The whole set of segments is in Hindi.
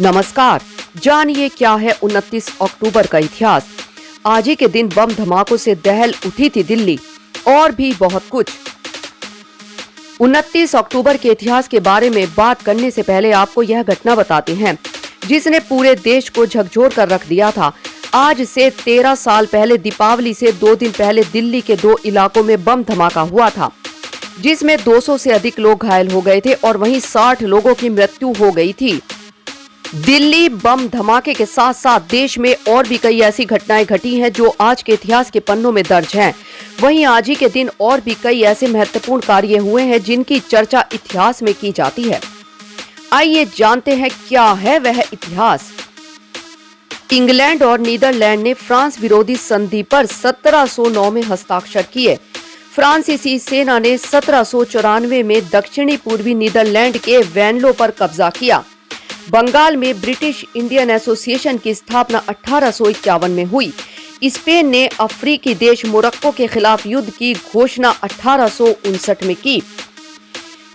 नमस्कार, जानिए क्या है 29 अक्टूबर का इतिहास। आज ही के दिन बम धमाकों से दहल उठी थी दिल्ली और भी बहुत कुछ। 29 अक्टूबर के इतिहास के बारे में बात करने से पहले आपको यह घटना बताते हैं जिसने पूरे देश को झकझोर कर रख दिया था। आज से 13 साल पहले दीपावली से 2 दिन पहले दिल्ली के 2 इलाकों में बम धमाका हुआ था जिसमें 200 से अधिक लोग घायल हो गए थे और वहीं 60 लोगों की मृत्यु हो गई थी। दिल्ली बम धमाके के साथ साथ देश में और भी कई ऐसी घटनाएं घटी हैं जो आज के इतिहास के पन्नों में दर्ज हैं। वहीं आज ही के दिन और भी कई ऐसे महत्वपूर्ण कार्य हुए हैं जिनकी चर्चा इतिहास में की जाती है। आइए जानते हैं क्या है वह इतिहास। इंग्लैंड और नीदरलैंड ने फ्रांस विरोधी संधि पर 1709 में हस्ताक्षर किए। फ्रांसीसी सेना ने 1794 में दक्षिणी पूर्वी नीदरलैंड के वेनलो पर कब्जा किया। बंगाल में ब्रिटिश इंडियन एसोसिएशन की स्थापना 1851 में हुई। स्पेन ने अफ्रीकी देश मोरक्को के खिलाफ युद्ध की घोषणा 1859 में की।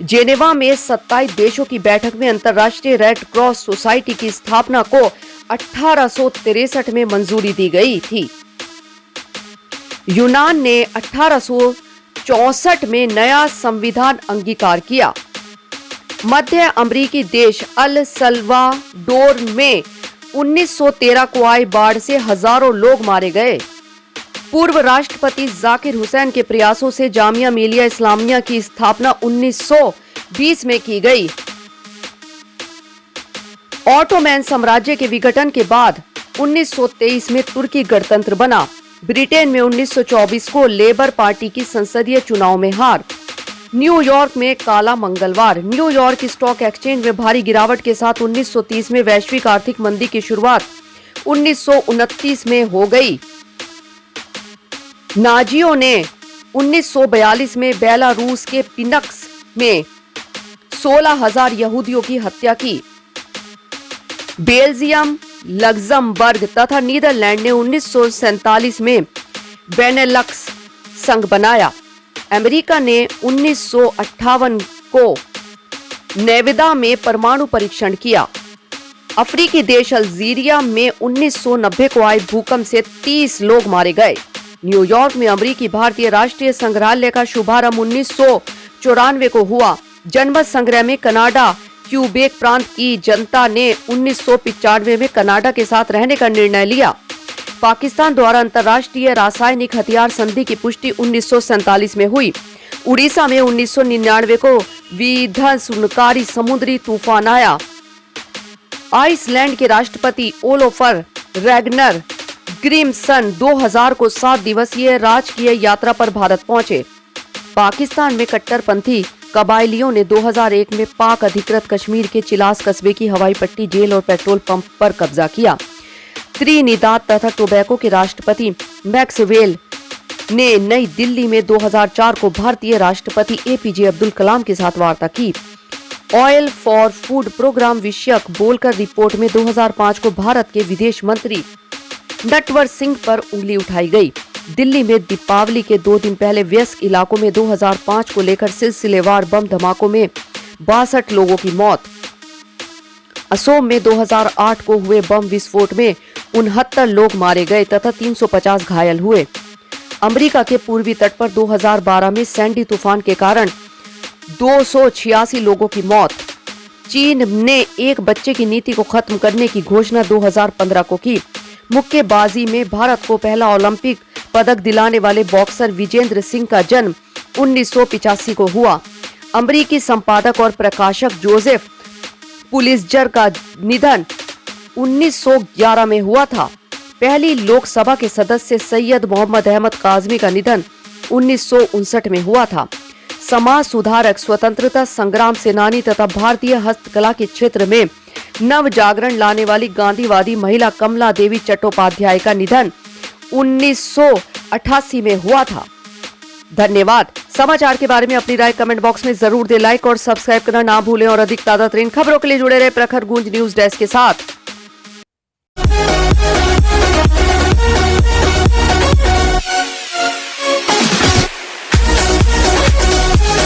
जेनेवा में 27 देशों की बैठक में अंतर्राष्ट्रीय रेड क्रॉस सोसाइटी की स्थापना को 1863 में मंजूरी दी गई थी। यूनान ने 1864 में नया संविधान अंगीकार किया। मध्य अमेरिकी देश अल सल्वाडोर में 1913 को आई बाढ़ से हजारों लोग मारे गए। पूर्व राष्ट्रपति जाकिर हुसैन के प्रयासों से जामिया मिलिया इस्लामिया की स्थापना 1920 में की गई। ऑटोमैन साम्राज्य के विघटन के बाद 1923 में तुर्की गणतंत्र बना। ब्रिटेन में 1924 को लेबर पार्टी की संसदीय चुनाव में हार। न्यूयॉर्क में काला मंगलवार। न्यूयॉर्क स्टॉक एक्सचेंज में भारी गिरावट के साथ 1930 में वैश्विक आर्थिक मंदी की शुरुआत 1929 में हो गई। नाजियों ने 1942 में बेलारूस के पिनक्स में 16,000 यहूदियों की हत्या की। बेल्जियम, लग्जमबर्ग तथा नीदरलैंड ने 1947 में बेनेलक्स संघ बनाया। अमेरिका ने 1958 को नेविदा में परमाणु परीक्षण किया। अफ्रीकी देश अल्जीरिया में 1990 को आए भूकंप से 30 लोग मारे गए। न्यूयॉर्क में अमेरिकी भारतीय राष्ट्रीय संग्रहालय का शुभारंभ 1994 को हुआ। जनमत संग्रह में कनाडा क्यूबेक प्रांत की जनता ने 1995 में कनाडा के साथ रहने का निर्णय लिया। पाकिस्तान द्वारा अंतर्राष्ट्रीय रासायनिक हथियार संधि की पुष्टि 1947 में हुई। उड़ीसा में 1999 को विध्वंसकारी समुद्री तूफान आया। आइसलैंड के राष्ट्रपति ओलोफर रैगनर ग्रिमसन 2000 को 7 दिवसीय राजकीय यात्रा पर भारत पहुंचे। पाकिस्तान में कट्टरपंथी कबायलियों ने 2001 में पाक अधिकृत कश्मीर के चिलास कस्बे की हवाई पट्टी, जेल और पेट्रोल पंप पर कब्जा किया। त्रिनिदाद तथा टोबैको के राष्ट्रपति मैक्सवेल ने नई दिल्ली में 2004 को भारतीय राष्ट्रपति एपीजे अब्दुल कलाम के साथ वार्ता की। ऑयल फॉर फूड प्रोग्राम विषयक बोलकर रिपोर्ट में 2005 को भारत के विदेश मंत्री नटवर सिंह पर उंगली उठाई गई। दिल्ली में दीपावली के 2 दिन पहले व्यस्क इलाकों में 2005 को लेकर सिलसिलेवार बम धमाकों में 62 लोगों की मौत। असोम में 2008 को हुए बम विस्फोट में 69 लोग मारे गए तथा 350 घायल हुए। अमेरिका के पूर्वी तट पर 2012 में सैंडी तूफान के कारण 286 लोगों की मौत। चीन ने एक बच्चे की नीति को खत्म करने की घोषणा 2015 को की। मुक्केबाजी में भारत को पहला ओलंपिक पदक दिलाने वाले बॉक्सर विजेंद्र सिंह का जन्म 1985 को हुआ। अमेरिकी संपादक और प्रकाशक जोसेफ पुलित्जर का निधन 1911 में हुआ था। पहली लोकसभा के सदस्य सैयद मोहम्मद अहमद काजमी का निधन 1959 में हुआ था। समाज सुधारक, स्वतंत्रता संग्राम सेनानी तथा भारतीय हस्तकला के क्षेत्र में नव जागरण लाने वाली गांधीवादी महिला कमला देवी चट्टोपाध्याय का निधन 1988 में हुआ था। धन्यवाद। समाचार के बारे में अपनी राय कमेंट बॉक्स में जरूर दें लाइक और सब्सक्राइब करना ना भूलें और अधिक ताजा तरीन खबरों के लिए जुड़े रहे प्रखर गूंज न्यूज डेस्क के साथ।